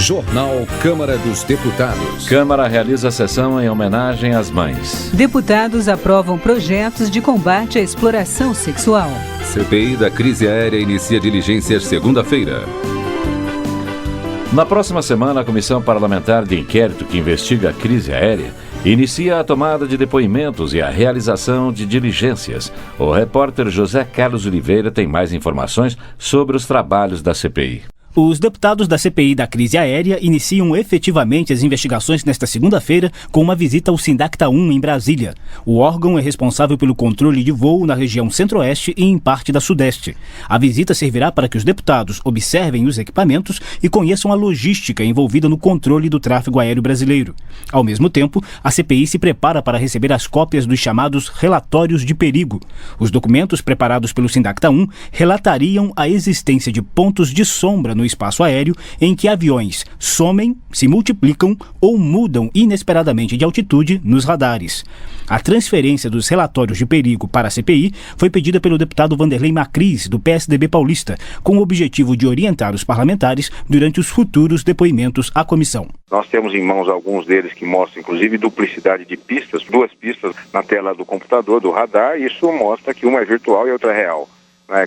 Jornal Câmara dos Deputados. Câmara realiza sessão em homenagem às mães. Deputados aprovam projetos de combate à exploração sexual. CPI da crise aérea inicia diligências segunda-feira. Na próxima semana, a Comissão Parlamentar de Inquérito que investiga a crise aérea inicia a tomada de depoimentos e a realização de diligências. O repórter José Carlos Oliveira tem mais informações sobre os trabalhos da CPI. Os deputados da CPI da crise aérea iniciam efetivamente as investigações nesta segunda-feira com uma visita ao Sindacta 1 em Brasília. O órgão é responsável pelo controle de voo na região centro-oeste e em parte da sudeste. A visita servirá para que os deputados observem os equipamentos e conheçam a logística envolvida no controle do tráfego aéreo brasileiro. Ao mesmo tempo, a CPI se prepara para receber as cópias dos chamados relatórios de perigo. Os documentos preparados pelo Sindacta 1 relatariam a existência de pontos de sombra no espaço aéreo em que aviões somem, se multiplicam ou mudam inesperadamente de altitude nos radares. A transferência dos relatórios de perigo para a CPI foi pedida pelo deputado Vanderlei Macris, do PSDB paulista, com o objetivo de orientar os parlamentares durante os futuros depoimentos à comissão. Nós temos em mãos alguns deles que mostram, inclusive, duplicidade de pistas, 2 pistas na tela do computador, do radar, e isso mostra que uma é virtual e a outra é real.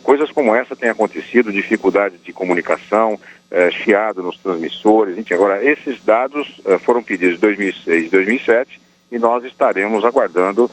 Coisas como essa têm acontecido, dificuldade de comunicação, chiado nos transmissores, enfim. Agora, esses dados foram pedidos em 2006 e 2007 e nós estaremos aguardando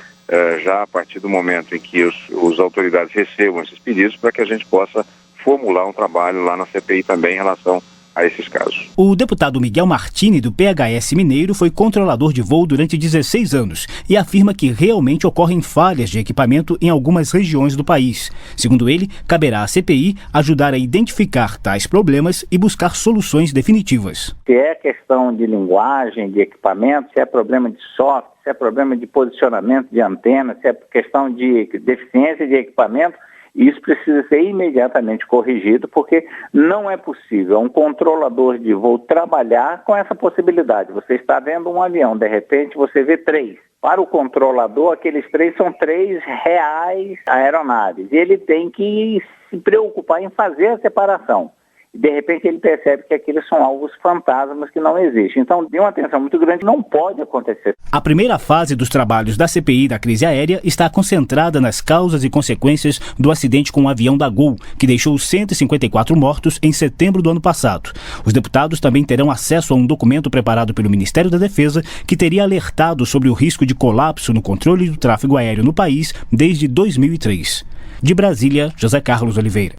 já a partir do momento em que as autoridades recebam esses pedidos para que a gente possa formular um trabalho lá na CPI também em relação a esses casos. O deputado Miguel Martini, do PHS Mineiro, foi controlador de voo durante 16 anos e afirma que realmente ocorrem falhas de equipamento em algumas regiões do país. Segundo ele, caberá à CPI ajudar a identificar tais problemas e buscar soluções definitivas. Se é questão de linguagem, de equipamento, se é problema de software, se é problema de posicionamento de antena, se é questão de deficiência de equipamento, isso precisa ser imediatamente corrigido, porque não é possível um controlador de voo trabalhar com essa possibilidade. Você está vendo um avião, de repente você vê 3. Para o controlador, aqueles 3 são 3 reais aeronaves. E ele tem que se preocupar em fazer a separação. De repente ele percebe que aqueles são alvos fantasmas que não existem. Então, de uma atenção muito grande, não pode acontecer. A primeira fase dos trabalhos da CPI da crise aérea está concentrada nas causas e consequências do acidente com o avião da Gol, que deixou 154 mortos em setembro do ano passado. Os deputados também terão acesso a um documento preparado pelo Ministério da Defesa, que teria alertado sobre o risco de colapso no controle do tráfego aéreo no país desde 2003. De Brasília, José Carlos Oliveira.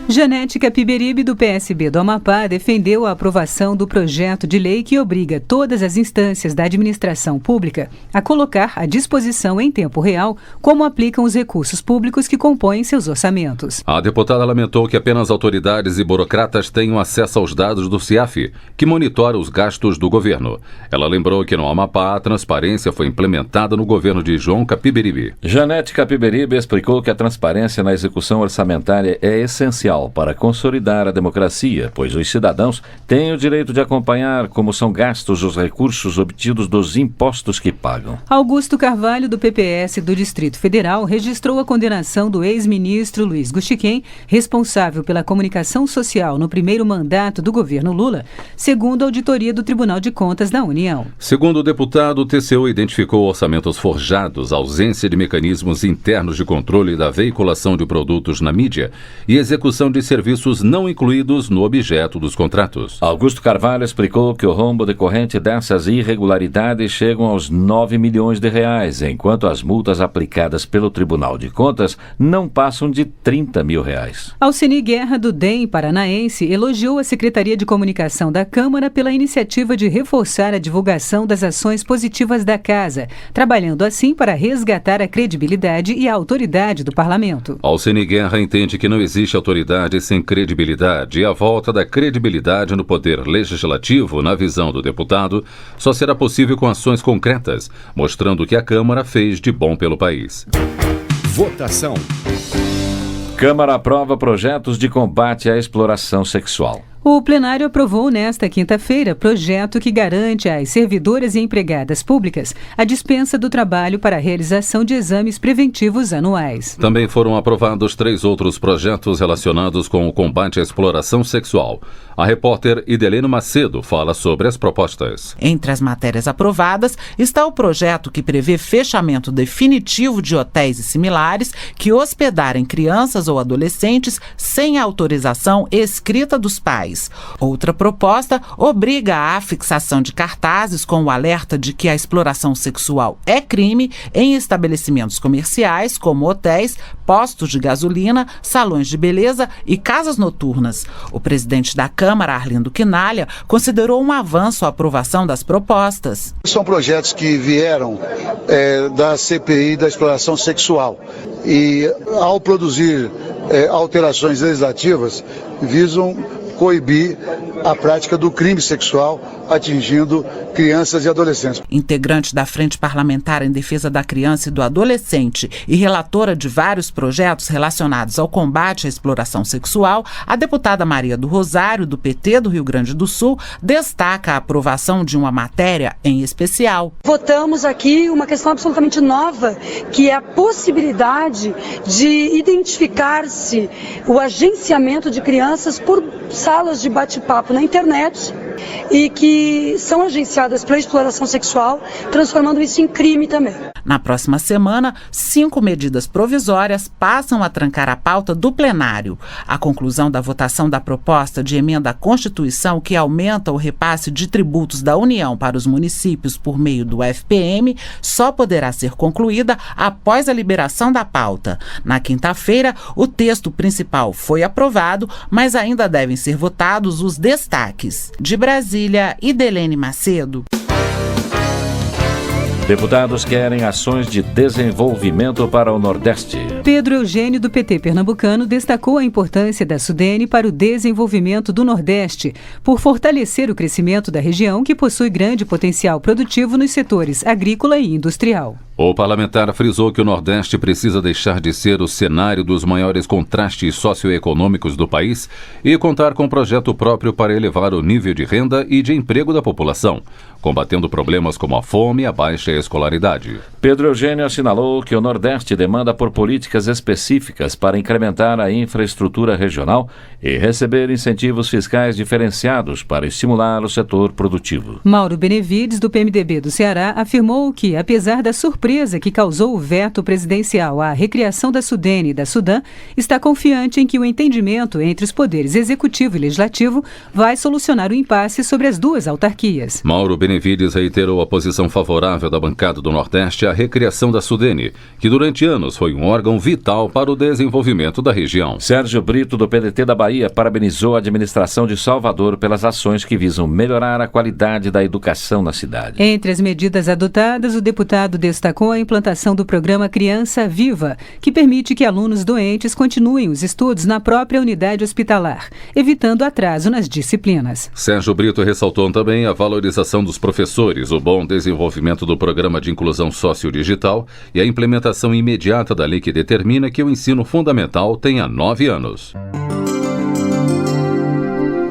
Janete Capiberibe, do PSB do Amapá, defendeu a aprovação do projeto de lei que obriga todas as instâncias da administração pública a colocar à disposição em tempo real como aplicam os recursos públicos que compõem seus orçamentos. A deputada lamentou que apenas autoridades e burocratas tenham acesso aos dados do CIAF, que monitora os gastos do governo. Ela lembrou que no Amapá a transparência foi implementada no governo de João Capiberibe. Janete Capiberibe explicou que a transparência na execução orçamentária é essencial para consolidar a democracia, pois os cidadãos têm o direito de acompanhar como são gastos os recursos obtidos dos impostos que pagam. Augusto Carvalho, do PPS do Distrito Federal, registrou a condenação do ex-ministro Luiz Guxiquem, responsável pela comunicação social no primeiro mandato do governo Lula, segundo a auditoria do Tribunal de Contas da União. Segundo o deputado, o TCU identificou orçamentos forjados, ausência de mecanismos internos de controle da veiculação de produtos na mídia e execução de serviços não incluídos no objeto dos contratos. Augusto Carvalho explicou que o rombo decorrente dessas irregularidades chegam aos 9 milhões de reais, enquanto as multas aplicadas pelo Tribunal de Contas não passam de 30 mil reais. Alcini Guerra, do DEM paranaense, elogiou a Secretaria de Comunicação da Câmara pela iniciativa de reforçar a divulgação das ações positivas da Casa, trabalhando assim para resgatar a credibilidade e a autoridade do Parlamento. Alcini Guerra entende que não existe autoridade sem credibilidade e a volta da credibilidade no poder legislativo, na visão do deputado, só será possível com ações concretas, mostrando o que a Câmara fez de bom pelo país. Votação. Câmara aprova projetos de combate à exploração sexual. O plenário aprovou nesta quinta-feira projeto que garante às servidoras e empregadas públicas a dispensa do trabalho para a realização de exames preventivos anuais. Também foram aprovados 3 outros projetos relacionados com o combate à exploração sexual. A repórter Idelene Macedo fala sobre as propostas. Entre as matérias aprovadas está o projeto que prevê fechamento definitivo de hotéis e similares que hospedarem crianças ou adolescentes sem autorização escrita dos pais. Outra proposta obriga à fixação de cartazes com o alerta de que a exploração sexual é crime em estabelecimentos comerciais como hotéis, postos de gasolina, salões de beleza e casas noturnas. O presidente da Câmara, Arlindo Quinalha, considerou um avanço a aprovação das propostas. São projetos que vieram da CPI da exploração sexual e, ao produzir alterações legislativas, visam coibir a prática do crime sexual atingindo crianças e adolescentes. Integrante da Frente Parlamentar em Defesa da Criança e do Adolescente e relatora de vários projetos relacionados ao combate à exploração sexual, a deputada Maria do Rosário, do PT do Rio Grande do Sul, destaca a aprovação de uma matéria em especial. Votamos aqui uma questão absolutamente nova, que é a possibilidade de identificar-se o agenciamento de crianças por salas de bate-papo na internet e que são agenciadas para exploração sexual, transformando isso em crime também. Na próxima semana, 5 medidas provisórias passam a trancar a pauta do plenário. A conclusão da votação da proposta de emenda à Constituição que aumenta o repasse de tributos da União para os municípios por meio do FPM só poderá ser concluída após a liberação da pauta. Na quinta-feira, o texto principal foi aprovado, mas ainda devem ser votados os destaques. De Brasília, Idelene Macedo. Deputados querem ações de desenvolvimento para o Nordeste. Pedro Eugênio, do PT pernambucano, destacou a importância da Sudene para o desenvolvimento do Nordeste, por fortalecer o crescimento da região, que possui grande potencial produtivo nos setores agrícola e industrial. O parlamentar frisou que o Nordeste precisa deixar de ser o cenário dos maiores contrastes socioeconômicos do país e contar com um projeto próprio para elevar o nível de renda e de emprego da população, combatendo problemas como a fome e a baixa escolaridade. Pedro Eugênio assinalou que o Nordeste demanda por políticas específicas para incrementar a infraestrutura regional e receber incentivos fiscais diferenciados para estimular o setor produtivo. Mauro Benevides, do PMDB do Ceará, afirmou que, apesar da surpresa que causou o veto presidencial à recriação da Sudene e da Sudam, está confiante em que o entendimento entre os poderes executivo e legislativo vai solucionar o impasse sobre as duas autarquias. Mauro Benevides reiterou a posição favorável da bancada do Nordeste à recriação da Sudene, que durante anos foi um órgão vital para o desenvolvimento da região. Sérgio Brito, do PDT da Bahia, parabenizou a administração de Salvador pelas ações que visam melhorar a qualidade da educação na cidade. Entre as medidas adotadas, o deputado destacou a implantação do programa Criança Viva, que permite que alunos doentes continuem os estudos na própria unidade hospitalar, evitando atraso nas disciplinas. Sérgio Brito ressaltou também a valorização dos professores, o bom desenvolvimento do programa de inclusão sociodigital e a implementação imediata da lei que determina que o ensino fundamental tenha 9 anos.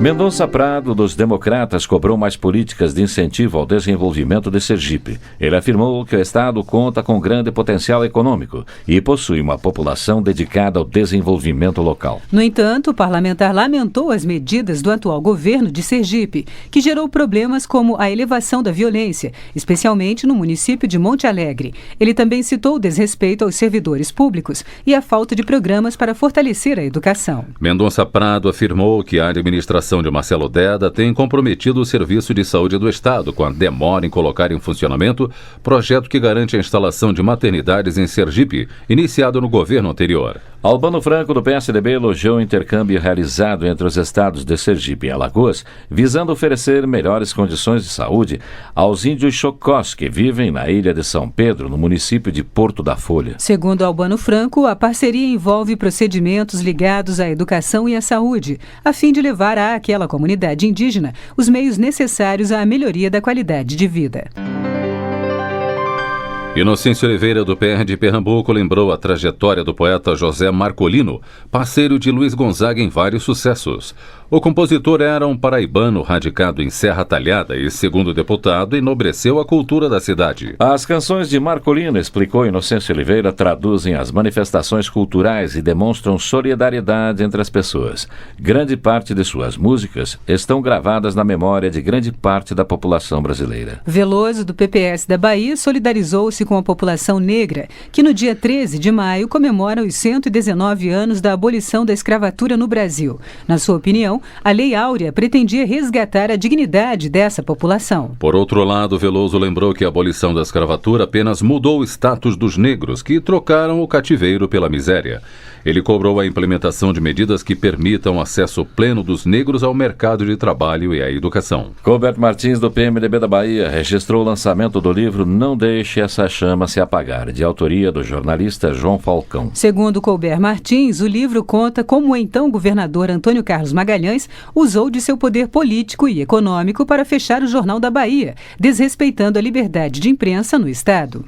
Mendonça Prado, dos Democratas, cobrou mais políticas de incentivo ao desenvolvimento de Sergipe. Ele afirmou que o Estado conta com grande potencial econômico e possui uma população dedicada ao desenvolvimento local. No entanto, o parlamentar lamentou as medidas do atual governo de Sergipe, que gerou problemas como a elevação da violência, especialmente no município de Monte Alegre. Ele também citou o desrespeito aos servidores públicos e a falta de programas para fortalecer a educação. Mendonça Prado afirmou que a administração de Marcelo Deda tem comprometido o Serviço de Saúde do Estado com a demora em colocar em funcionamento projeto que garante a instalação de maternidades em Sergipe, iniciado no governo anterior. Albano Franco, do PSDB, elogiou o intercâmbio realizado entre os estados de Sergipe e Alagoas, visando oferecer melhores condições de saúde aos índios Chocós que vivem na ilha de São Pedro, no município de Porto da Folha. Segundo Albano Franco, a parceria envolve procedimentos ligados à educação e à saúde, a fim de levar àquela comunidade indígena os meios necessários à melhoria da qualidade de vida. Inocêncio Oliveira, do PR de Pernambuco, lembrou a trajetória do poeta José Marcolino, parceiro de Luiz Gonzaga em vários sucessos. O compositor era um paraibano radicado em Serra Talhada e, segundo o deputado, enobreceu a cultura da cidade. As canções de Marcolino, explicou Inocêncio Oliveira, traduzem as manifestações culturais e demonstram solidariedade entre as pessoas. Grande parte de suas músicas estão gravadas na memória de grande parte da população brasileira. Veloso, do PPS da Bahia, solidarizou-se com a população negra, que no dia 13 de maio comemora os 119 anos da abolição da escravatura no Brasil. Na sua opinião, a Lei Áurea pretendia resgatar a dignidade dessa população. Por outro lado, Veloso lembrou que a abolição da escravatura apenas mudou o status dos negros, que trocaram o cativeiro pela miséria. Ele cobrou a implementação de medidas que permitam acesso pleno dos negros ao mercado de trabalho e à educação. Colbert Martins, do PMDB da Bahia, registrou o lançamento do livro Não Deixe Essa Chama Se Apagar, de autoria do jornalista João Falcão. Segundo Colbert Martins, o livro conta como o então governador Antônio Carlos Magalhães usou de seu poder político e econômico para fechar o Jornal da Bahia, desrespeitando a liberdade de imprensa no estado.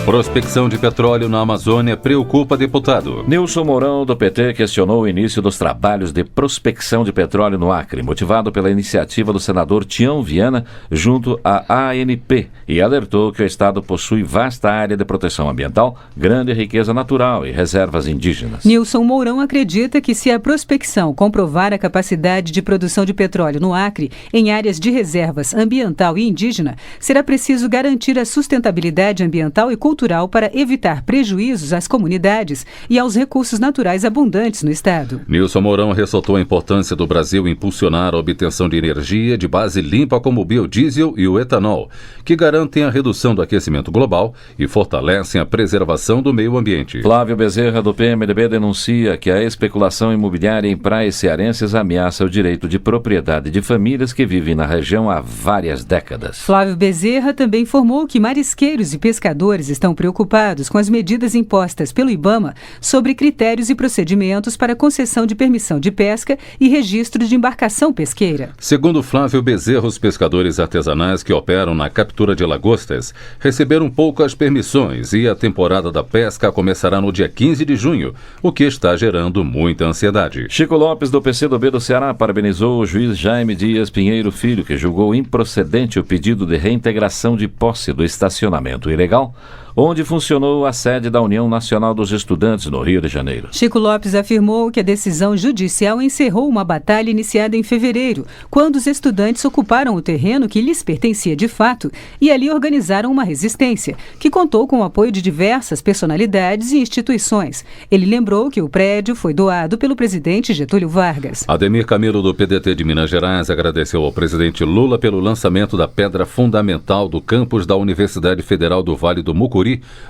Prospecção de petróleo na Amazônia preocupa deputado. Nilson Mourão, do PT, questionou o início dos trabalhos de prospecção de petróleo no Acre, motivado pela iniciativa do senador Tião Viana junto à ANP, e alertou que o estado possui vasta área de proteção ambiental, grande riqueza natural e reservas indígenas. Nilson Mourão acredita que se a prospecção comprovar a capacidade de produção de petróleo no Acre em áreas de reservas ambiental e indígena, será preciso garantir a sustentabilidade ambiental e cultural para evitar prejuízos às comunidades e aos recursos naturais abundantes no estado. Nilson Mourão ressaltou a importância do Brasil impulsionar a obtenção de energia de base limpa como o biodiesel e o etanol, que garantem a redução do aquecimento global e fortalecem a preservação do meio ambiente. Flávio Bezerra, do PMDB, denuncia que a especulação imobiliária em praias cearenses ameaça o direito de propriedade de famílias que vivem na região há várias décadas. Flávio Bezerra também informou que marisqueiros e pescadores estão preocupados com as medidas impostas pelo IBAMA sobre critérios e procedimentos para concessão de permissão de pesca e registro de embarcação pesqueira. Segundo Flávio Bezerra, os pescadores artesanais que operam na captura de lagostas receberam poucas permissões e a temporada da pesca começará no dia 15 de junho, o que está gerando muita ansiedade. Chico Lopes, do PCdoB do Ceará, parabenizou o juiz Jaime Dias Pinheiro Filho, que julgou improcedente o pedido de reintegração de posse do estacionamento ilegal, onde funcionou a sede da União Nacional dos Estudantes no Rio de Janeiro. Chico Lopes afirmou que a decisão judicial encerrou uma batalha iniciada em fevereiro, quando os estudantes ocuparam o terreno que lhes pertencia de fato e ali organizaram uma resistência, que contou com o apoio de diversas personalidades e instituições. Ele lembrou que o prédio foi doado pelo presidente Getúlio Vargas. Ademir Camilo, do PDT de Minas Gerais, agradeceu ao presidente Lula pelo lançamento da pedra fundamental do campus da Universidade Federal do Vale do Mucuri,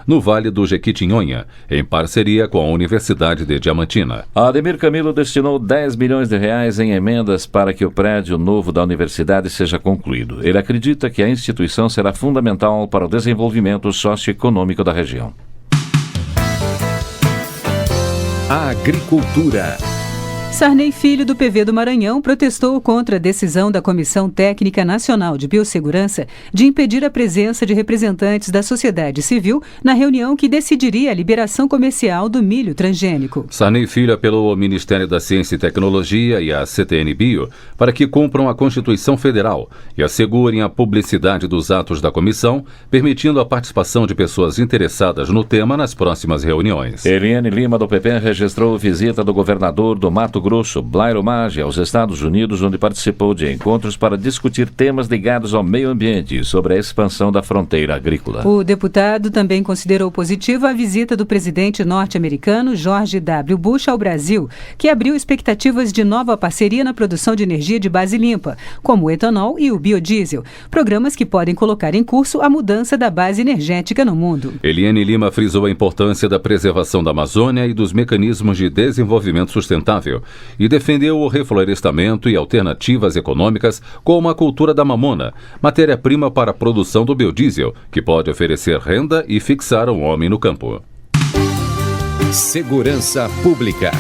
no Vale do Jequitinhonha, em parceria com a Universidade de Diamantina. Ademir Camilo destinou 10 milhões de reais em emendas para que o prédio novo da universidade seja concluído. Ele acredita que a instituição será fundamental para o desenvolvimento socioeconômico da região. A agricultura. Sarney Filho, do PV do Maranhão, protestou contra a decisão da Comissão Técnica Nacional de Biossegurança de impedir a presença de representantes da sociedade civil na reunião que decidiria a liberação comercial do milho transgênico. Sarney Filho apelou ao Ministério da Ciência e Tecnologia e à CTN Bio para que cumpram a Constituição Federal e assegurem a publicidade dos atos da comissão, permitindo a participação de pessoas interessadas no tema nas próximas reuniões. Eliane Lima, do PP, registrou visita do governador do Mato Grosso, Blairo Maggi, aos Estados Unidos, onde participou de encontros para discutir temas ligados ao meio ambiente e sobre a expansão da fronteira agrícola. O deputado também considerou positiva a visita do presidente norte-americano George W. Bush ao Brasil, que abriu expectativas de nova parceria na produção de energia de base limpa, como o etanol e o biodiesel, programas que podem colocar em curso a mudança da base energética no mundo. Eliane Lima frisou a importância da preservação da Amazônia e dos mecanismos de desenvolvimento sustentável, e defendeu o reflorestamento e alternativas econômicas como a cultura da mamona, matéria-prima para a produção do biodiesel, que pode oferecer renda e fixar um homem no campo. Segurança Pública.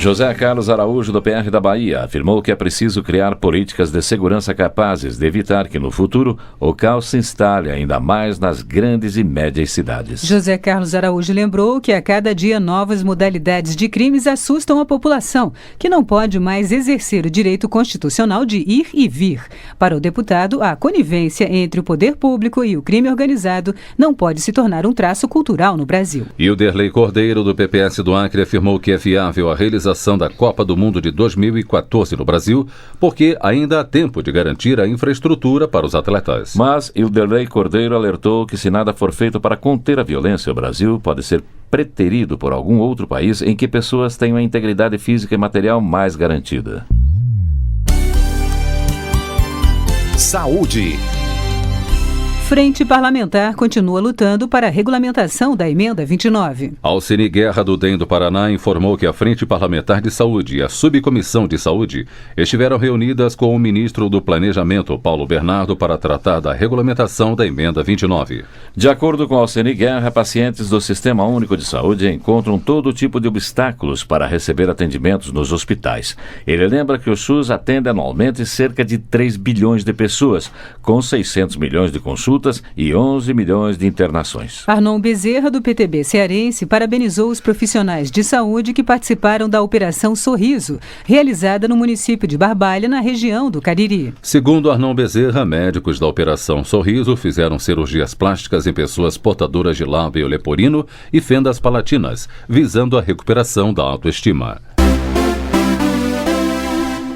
José Carlos Araújo, do PR da Bahia, afirmou que é preciso criar políticas de segurança capazes de evitar que, no futuro, o caos se instale ainda mais nas grandes e médias cidades. José Carlos Araújo lembrou que a cada dia novas modalidades de crimes assustam a população, que não pode mais exercer o direito constitucional de ir e vir. Para o deputado, a conivência entre o poder público e o crime organizado não pode se tornar um traço cultural no Brasil. E o Derlei Cordeiro, do PPS do Acre, afirmou que é viável a realização da Copa do Mundo de 2014 no Brasil, porque ainda há tempo de garantir a infraestrutura para os atletas. Mas o Derlei Cordeiro alertou que, se nada for feito para conter a violência, o Brasil pode ser preterido por algum outro país em que pessoas tenham a integridade física e material mais garantida. Saúde. Frente Parlamentar continua lutando para a regulamentação da Emenda 29. Alcine Guerra, do DEM do Paraná, informou que a Frente Parlamentar de Saúde e a Subcomissão de Saúde estiveram reunidas com o ministro do Planejamento, Paulo Bernardo, para tratar da regulamentação da Emenda 29. De acordo com Alcine Guerra, pacientes do Sistema Único de Saúde encontram todo tipo de obstáculos para receber atendimentos nos hospitais. Ele lembra que o SUS atende anualmente cerca de 3 bilhões de pessoas, com 600 milhões de consultas e 11 milhões de internações. Arnon Bezerra, do PTB cearense, parabenizou os profissionais de saúde que participaram da Operação Sorriso, realizada no município de Barbalha, na região do Cariri. Segundo Arnon Bezerra, médicos da Operação Sorriso fizeram cirurgias plásticas em pessoas portadoras de lábio leporino e fendas palatinas, visando a recuperação da autoestima.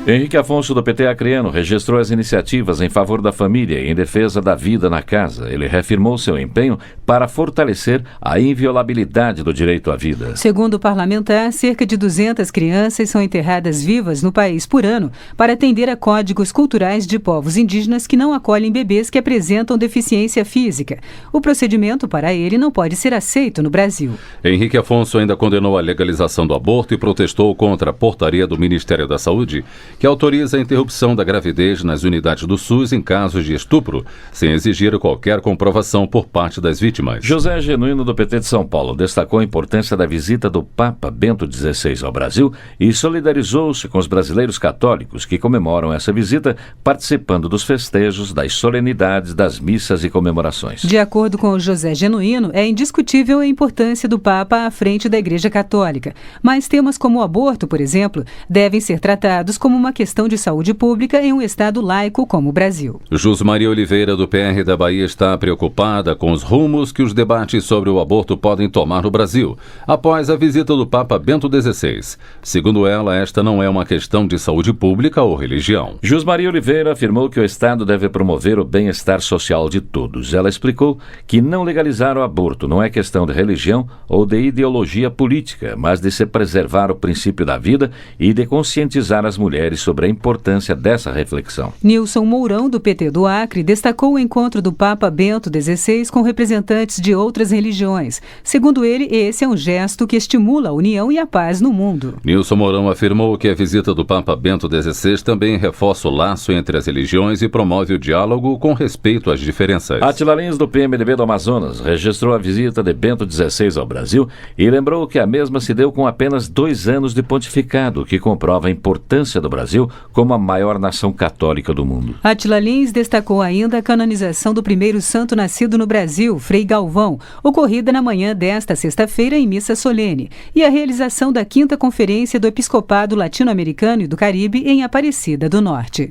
Henrique Afonso, do PT acreano, registrou as iniciativas em favor da família e em defesa da vida na casa. Ele reafirmou seu empenho para fortalecer a inviolabilidade do direito à vida. Segundo o parlamentar, cerca de 200 crianças são enterradas vivas no país por ano para atender a códigos culturais de povos indígenas que não acolhem bebês que apresentam deficiência física. O procedimento para ele não pode ser aceito no Brasil. Henrique Afonso ainda condenou a legalização do aborto e protestou contra a portaria do Ministério da Saúde, que autoriza a interrupção da gravidez nas unidades do SUS em casos de estupro, sem exigir qualquer comprovação por parte das vítimas. José Genuíno, do PT de São Paulo, destacou a importância da visita do Papa Bento XVI ao Brasil e solidarizou-se com os brasileiros católicos que comemoram essa visita, participando dos festejos, das solenidades, das missas e comemorações. De acordo com o José Genuíno, é indiscutível a importância do Papa à frente da Igreja Católica, mas temas como o aborto, por exemplo, devem ser tratados como uma questão de saúde pública em um estado laico como o Brasil. Jusmaria Oliveira, do PR da Bahia, está preocupada com os rumos que os debates sobre o aborto podem tomar no Brasil, após a visita do Papa Bento XVI. Segundo ela, esta não é uma questão de saúde pública ou religião. Jusmaria Oliveira afirmou que o Estado deve promover o bem-estar social de todos. Ela explicou que não legalizar o aborto não é questão de religião ou de ideologia política, mas de se preservar o princípio da vida e de conscientizar as mulheres sobre a importância dessa reflexão. Nilson Mourão, do PT do Acre, destacou o encontro do Papa Bento XVI com representantes de outras religiões. Segundo ele, esse é um gesto que estimula a união e a paz no mundo. Nilson Mourão afirmou que a visita do Papa Bento XVI também reforça o laço entre as religiões e promove o diálogo com respeito às diferenças. Atila Lins, do PMDB do Amazonas, registrou a visita de Bento XVI ao Brasil e lembrou que a mesma se deu com apenas 2 anos de pontificado, o que comprova a importância do Brasil como a maior nação católica do mundo. Atila Lins destacou ainda a canonização do primeiro santo nascido no Brasil, Frei Galvão, ocorrida na manhã desta sexta-feira em missa solene, e a realização da 5ª Conferência do Episcopado Latino-Americano e do Caribe em Aparecida do Norte.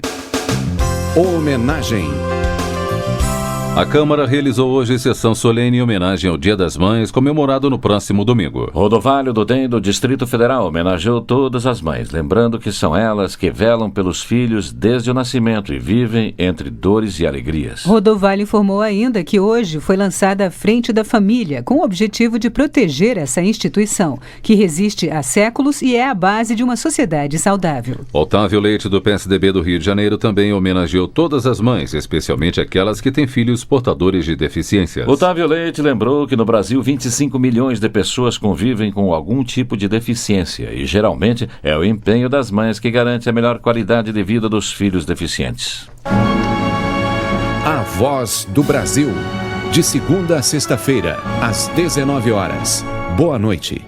Homenagem. A Câmara realizou hoje sessão solene em homenagem ao Dia das Mães, comemorado no próximo domingo. Rodovalho do DEM do Distrito Federal homenageou todas as mães, lembrando que são elas que velam pelos filhos desde o nascimento e vivem entre dores e alegrias. Rodovalho informou ainda que hoje foi lançada a Frente da Família, com o objetivo de proteger essa instituição, que resiste há séculos e é a base de uma sociedade saudável. Otávio Leite, do PSDB do Rio de Janeiro, também homenageou todas as mães, especialmente aquelas que têm filhos portadores de deficiências. Otávio Leite lembrou que no Brasil 25 milhões de pessoas convivem com algum tipo de deficiência e geralmente é o empenho das mães que garante a melhor qualidade de vida dos filhos deficientes. A Voz do Brasil, de segunda a sexta-feira, às 19 horas. Boa noite.